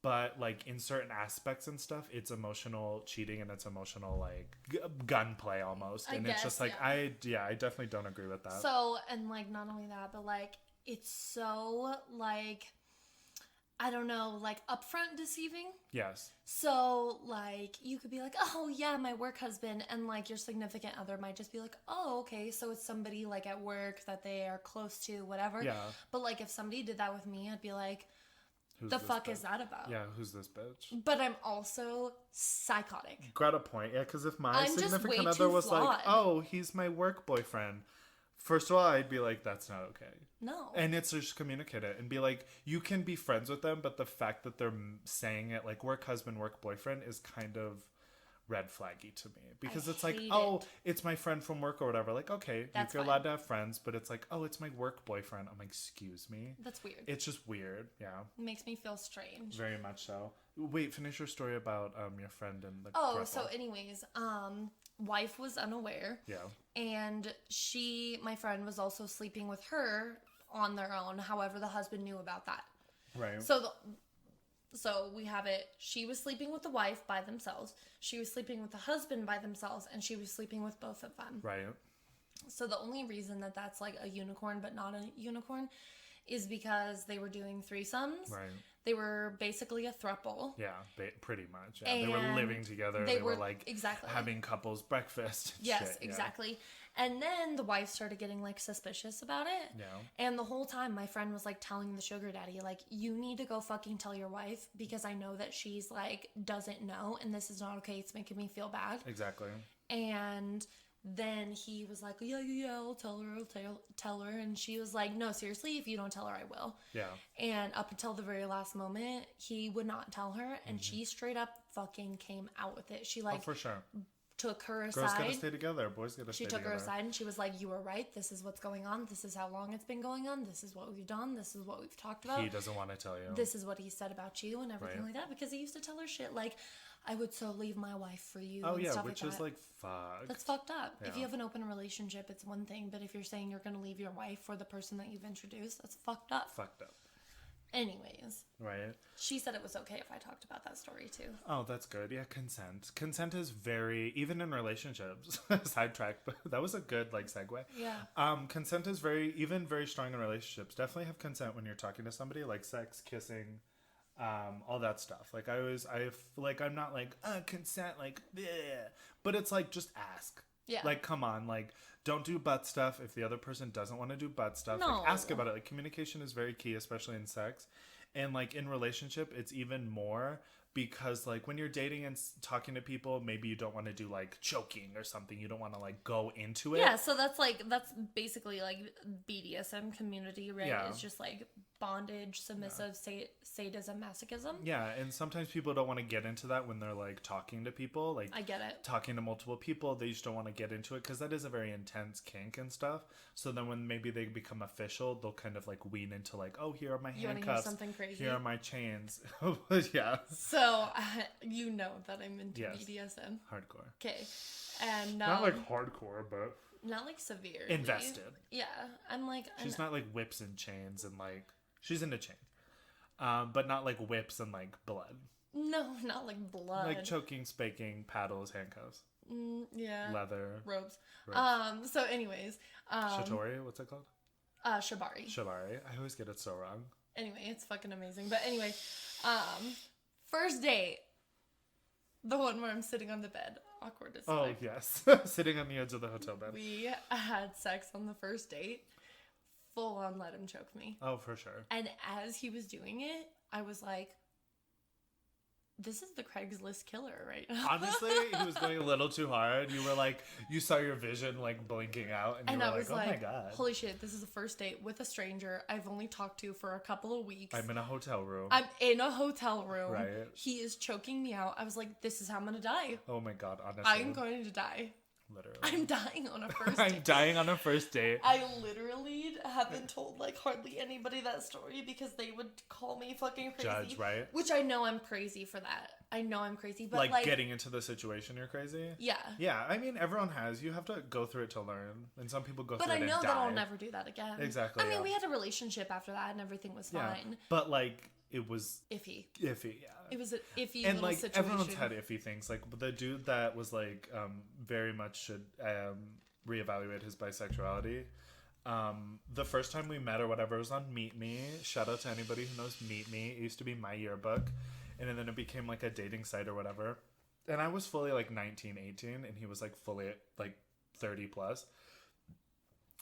But like in certain aspects and stuff, it's emotional cheating and it's emotional like gunplay almost. And it's just like, I definitely don't agree with that. So, and like not only that, but like it's so like, I don't know, like upfront deceiving. Yes. So like you could be like, oh yeah, my work husband, and like your significant other might just be like, oh okay, so it's somebody like at work that they are close to, whatever. Yeah. But like if somebody did that with me, I'd be like, who's the fuck is that about? Yeah, who's this bitch? But I'm also psychotic. Got a point. Yeah, because if my significant other was like, oh, he's my work boyfriend, first of all, I'd be like, that's not okay. No. And it's just communicate it and be like, you can be friends with them, but the fact that they're saying it like work husband, work boyfriend is kind of red flaggy to me, because it's like, oh, it's my friend from work or whatever. Like, okay, you're allowed to have friends, but it's like, oh, it's my work boyfriend. I'm like, excuse me. That's weird. It's just weird. Yeah. It makes me feel strange. Very much so. Wait, finish your story about your friend and the couple. So anyways, wife was unaware. Yeah. And my friend was also sleeping with her on their own. However, the husband knew about that. Right. So we have it, she was sleeping with the wife by themselves, she was sleeping with the husband by themselves, and she was sleeping with both of them. Right. So the only reason that that's like a unicorn but not a unicorn is because they were doing threesomes. Right. They were basically a throuple. Yeah, pretty much. Yeah. They were living together. They were like exactly having couples breakfast. Yes, shit, exactly. Yeah. And then the wife started getting like suspicious about it. Yeah. And the whole time my friend was like telling the sugar daddy, like, you need to go fucking tell your wife because I know that she's like doesn't know and this is not okay. It's making me feel bad. Exactly. And then he was like, yeah, I'll tell her. And she was like, no, seriously, if you don't tell her, I will. Yeah. And up until the very last moment, he would not tell her. And she straight up fucking came out with it. She like, for sure, took her aside. Girls gotta stay together. Boys gotta stay together. She took her aside and she was like, you were right. This is what's going on. This is how long it's been going on. This is what we've done. This is what we've talked about. He doesn't want to tell you. This is what he said about you and everything like that. Because he used to tell her shit like, I would so leave my wife for you. Oh, and yeah, stuff which like is that. like, fuck. That's fucked up. Yeah. If you have an open relationship, it's one thing. But if you're saying you're going to leave your wife for the person that you've introduced, that's fucked up. Fucked up. Anyways. Right. She said it was okay if I talked about that story too. Oh, that's good. Yeah, consent. Consent is very, even in relationships, sidetrack, but that was a good like segue. Yeah. Consent is very strong in relationships. Definitely have consent when you're talking to somebody, like sex, kissing, all that stuff. Like I'm not like, consent, like, bleh. But it's like, just ask. Yeah. Like, come on, like, don't do butt stuff if the other person doesn't want to do butt stuff. No. Like, ask about it. Like, communication is very key, especially in sex. And, like, in relationship, it's even more because, like, when you're dating and talking to people, maybe you don't want to do, like, choking or something. You don't want to, like, go into it. Yeah, so that's basically, like, BDSM community, right? Yeah. It's just, like, bondage, submissive, sadism, masochism. Yeah, and sometimes people don't want to get into that when they're, like, talking to people. Like, I get it. Talking to multiple people, they just don't want to get into it because that is a very intense kink and stuff. So then when maybe they become official, they'll kind of, like, wean into, like, oh, here are my You handcuffs. want to hear something crazy? Here are my chains. Yeah. So, you know that I'm into Yes. BDSM. Hardcore. Okay. And, not, like, hardcore, but... Not, like, severe. Invested. Yeah. I'm, like... She's not, like, whips and chains and, like... She's into chains. But not, like, whips and, like, blood. No, not, like, blood. Like, choking, spanking, paddles, handcuffs. Yeah. Leather. Ropes. Ropes. So, anyways... Shatori? What's it called? Shibari. Shibari. I always get it so wrong. Anyway, it's fucking amazing. But anyway, first date. The one where I'm sitting on the bed. Awkward as fuck. Oh, yes. Sitting on the edge of the hotel bed. We had sex on the first date. Full on let him choke me. Oh, for sure. And as he was doing it, I was like, this is the Craigslist killer right now. Honestly, he was going a little too hard. You were like, you saw your vision like blinking out, and you were like, oh my god. Holy shit, this is the first date with a stranger I've only talked to for a couple of weeks. I'm in a hotel room. I'm in a hotel room. Right. He is choking me out. I was like, this is how I'm gonna die. Oh my god, honestly. I'm going to die. Literally. I'm dying on a first date. I'm dying on a first date. I literally haven't told like hardly anybody that story because they would call me fucking crazy. Judge, right? Which I know I'm crazy for that. I know I'm crazy, but like getting into the situation, you're crazy? Yeah. Yeah, I mean, everyone has. You have to go through it to learn. And some people go but through it and die. But I know that I'll never do that again. Exactly. I mean, we had a relationship after that and everything was fine. But like, it was... Iffy, yeah. It was an iffy and little like, situation. everyone's had iffy things. Like, the dude that was like, very much should reevaluate his bisexuality. The first time we met or whatever, it was on Meet Me. Shout out to anybody who knows Meet Me. It used to be my yearbook. And then it became like a dating site or whatever. And I was fully like 19, 18. And he was like fully like 30 plus.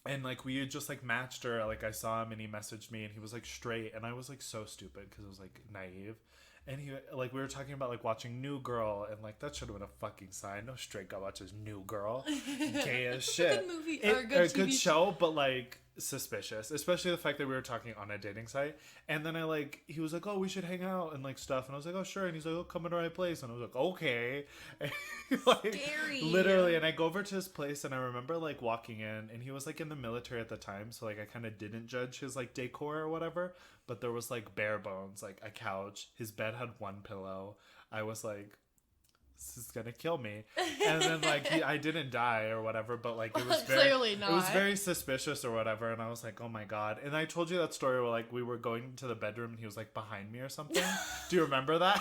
And like we had just like matched her. Like I saw him and he messaged me and he was like straight. And I was like so stupid because it was like naive. And he like we were talking about like watching New Girl. And like that should have been a fucking sign. No straight guy watches New Girl. Gay as shit. It's a good movie or a good show, but like suspicious, especially the fact that we were talking on a dating site. And then he was like, oh, we should hang out and like stuff, and I was like, oh sure. And he's like, oh, come to my place. And I was like, okay. And, like, scary, literally. And I go over to his place and I remember like walking in, and he was like in the military at the time, so like I kind of didn't judge his like decor or whatever, but there was like bare bones, like a couch, his bed had one pillow. I was like, this is gonna kill me. And then like I didn't die or whatever, but like it was clearly not. It was very suspicious or whatever. And I was like, oh my god. And I told you that story where like we were going to the bedroom and he was like behind me or something. Do you remember that?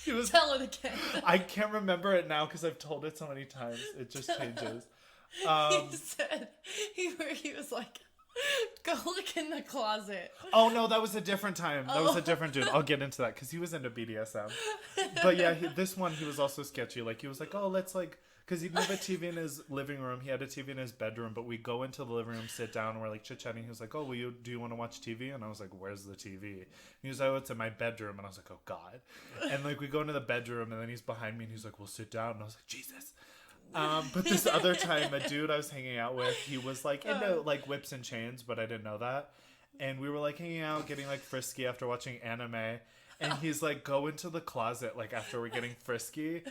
He was. Tell it again. I can't remember it now because I've told it so many times. It just changes. He said he was like Go look in the closet. Oh, no, that was a different time. That was a different dude. I'll get into that because he was into BDSM. But yeah, this one, he was also sketchy. Like, he was like, oh, let's like, because he'd have a TV in his living room. He had a TV in his bedroom, but we go into the living room, sit down, and we're like chit-chatting. He was like, oh, do you want to watch TV? And I was like, where's the TV? And he was like, oh, it's in my bedroom. And I was like, oh, God. And like, we go into the bedroom, and then he's behind me, and he's like, well, sit down. And I was like, Jesus. But this other time, a dude I was hanging out with, he was like into like whips and chains, but I didn't know that. And we were like hanging out, getting like frisky after watching anime. And he's like, go into the closet, like after we're getting frisky.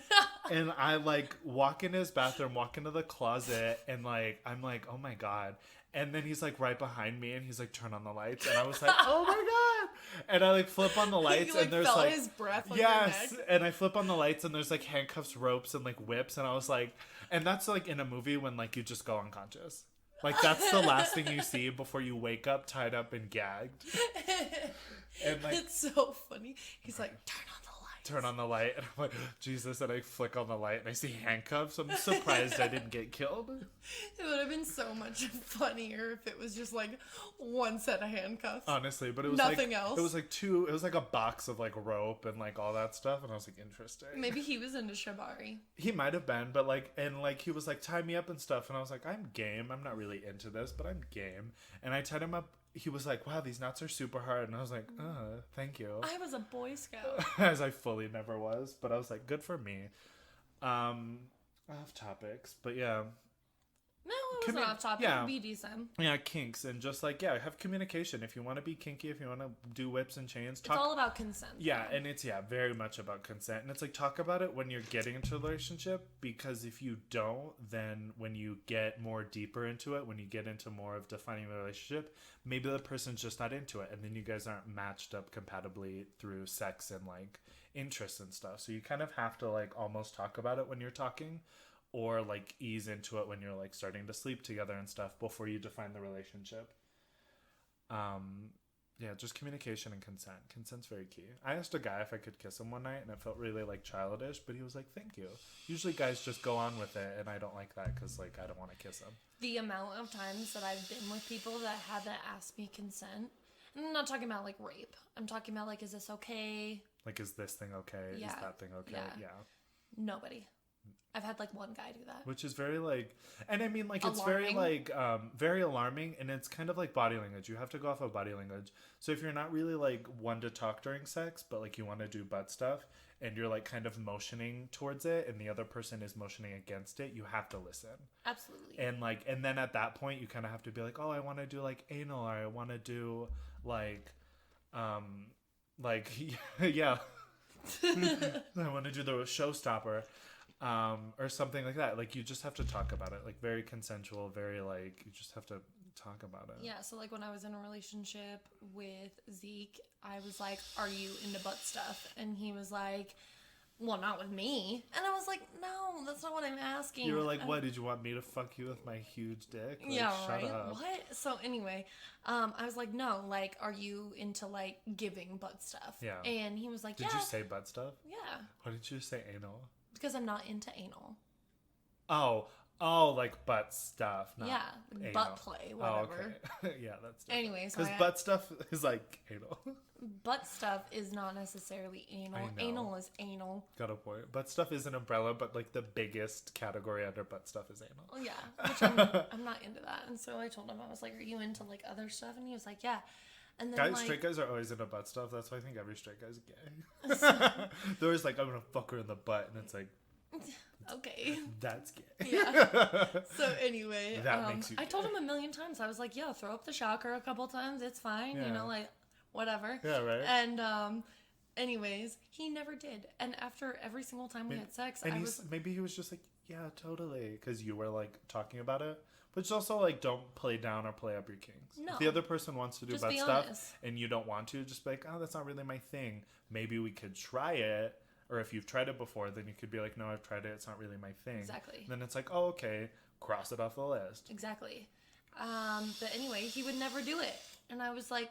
And I like walk in his bathroom, walk into the closet, and like, I'm like, oh my God. And then he's like right behind me, and he's like, turn on the lights. And I was like, oh my God. And I like flip on the lights, and there's like, his breath on yes. your neck. And I flip on the lights, and there's like handcuffs, ropes, and like whips. And I was like, and that's like in a movie when like you just go unconscious. Like that's the last thing you see before you wake up tied up and gagged. And like, it's so funny. He's like, turn on the light, and I'm like, Jesus, and I flick on the light, and I see handcuffs. I'm surprised I didn't get killed. It would have been so much funnier if it was just like one set of handcuffs. Honestly, but it was nothing like, else. It was like it was like a box of like rope and like all that stuff, and I was like, interesting. Maybe he was into shibari. He might have been, but like, and like he was like, tie me up and stuff, and I was like, I'm game. I'm not really into this, but I'm game. And I tied him up. He was like, wow, these knots are super hard. And I was like, thank you. I was a Boy Scout. As I fully never was. But I was like, good for me. Off topics. But yeah. No, it was not off topic. Yeah. BDSM. Yeah, kinks. And just like, yeah, have communication. If you want to be kinky, if you want to do whips and chains. It's all about consent. Yeah, and it's, very much about consent. And it's like, talk about it when you're getting into a relationship. Because if you don't, then when you get more deeper into it, when you get into more of defining the relationship, maybe the person's just not into it. And then you guys aren't matched up compatibly through sex and like interests and stuff. So you kind of have to like almost talk about it when you're talking. Or like ease into it when you're like starting to sleep together and stuff before you define the relationship. Yeah, just communication and consent. Consent's very key. I asked a guy if I could kiss him one night, and it felt really like childish, but he was like, thank you. Usually guys just go on with it, and I don't like that because like I don't want to kiss him. The amount of times that I've been with people that had to ask me consent, and I'm not talking about like rape. I'm talking about like, is this okay? Like, is this thing okay? Yeah. Is that thing okay? Yeah. Nobody. I've had like one guy do that. Which is very like, and I mean like, it's alarming. very like, very alarming, and it's kind of like body language. You have to go off of body language. So if you're not really like one to talk during sex, but like you want to do butt stuff, and you're like kind of motioning towards it, and the other person is motioning against it, you have to listen. Absolutely. And like, and then at that point, you kind of have to be like, oh, I want to do like anal, or I want to do like, yeah, I want to do the showstopper. Or something like that. Like, you just have to talk about it. Like, very consensual, very, like, you just have to talk about it. Yeah, so, like, when I was in a relationship with Zeke, I was like, are you into butt stuff? And he was like, well, not with me. And I was like, no, that's not what I'm asking. You were like, what? Did you want me to fuck you with my huge dick? Like, yeah, shut right? up. What? So, anyway, I was like, no, like, are you into, like, giving butt stuff? Yeah. And he was like, Did you say butt stuff? Yeah. Why did you say anal? Because I'm not into anal. Oh, like butt stuff. Not yeah, anal. butt play, whatever. Oh, okay. Yeah, that's different. Anyway, so because butt stuff is like anal. Butt stuff is not necessarily anal. Anal is anal. Got a point. Butt stuff is an umbrella, but like the biggest category under butt stuff is anal. Oh yeah, which I'm not into that. And so I told him, I was like, "Are you into like other stuff?" And he was like, "Yeah." And then like, straight guys are always into butt stuff. That's why I think every straight guy's gay. They're always like, I'm gonna fuck her in the butt, and it's like, okay, that's gay. Yeah. So anyway, that makes you I gay. told him a million times. I was like, "Yeah, throw up the shocker a couple times. It's fine. Yeah. You know, like whatever." Yeah, right. And anyways, he never did. And after every single time we had sex, and maybe he was just like, yeah, totally, because you were like talking about it. But it's also like, don't play down or play up your kinks. No. If the other person wants to do Just butt be stuff honest. and you don't want to, just be like, oh, that's not really my thing. Maybe we could try it. Or if you've tried it before, then you could be like, no, I've tried it. It's not really my thing. Exactly. And then it's like, oh, okay, cross it off the list. Exactly. But anyway, he would never do it. And I was like,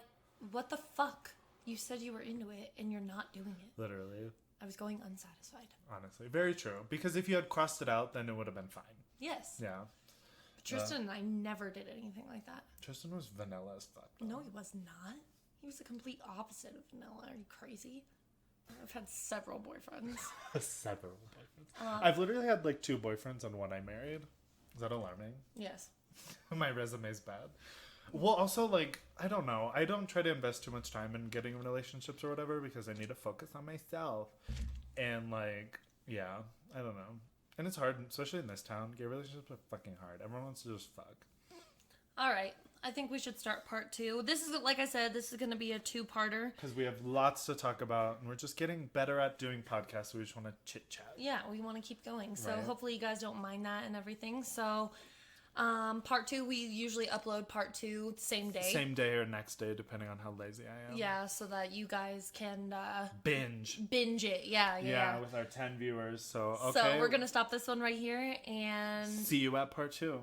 what the fuck? You said you were into it and you're not doing it. Literally. I was going unsatisfied. Honestly. Very true. Because if you had crossed it out, then it would have been fine. Yes. Yeah. Tristan and I never did anything like that. Tristan was vanilla as fuck. Though. No, he was not. He was the complete opposite of vanilla. Are you crazy? I've had several boyfriends. Several boyfriends. I've literally had like 2 boyfriends and 1 I married. Is that alarming? Yes. My resume's bad. Well, also, like, I don't know. I don't try to invest too much time in getting relationships or whatever because I need to focus on myself. And, like, yeah, I don't know. And it's hard, especially in this town. Gay relationships are fucking hard. Everyone wants to just fuck. All right. I think we should start part 2. This is, like I said, this is going to be a 2-parter. Because we have lots to talk about, and we're just getting better at doing podcasts, so we just want to chit-chat. Yeah, we want to keep going. So Right. hopefully you guys don't mind that and everything. So part 2, we usually upload part 2 same day. Same day or next day, depending on how lazy I am. Yeah, so that you guys can Binge it. Yeah. with our 10 viewers. So, okay. So we're going to stop this one right here and see you at part 2.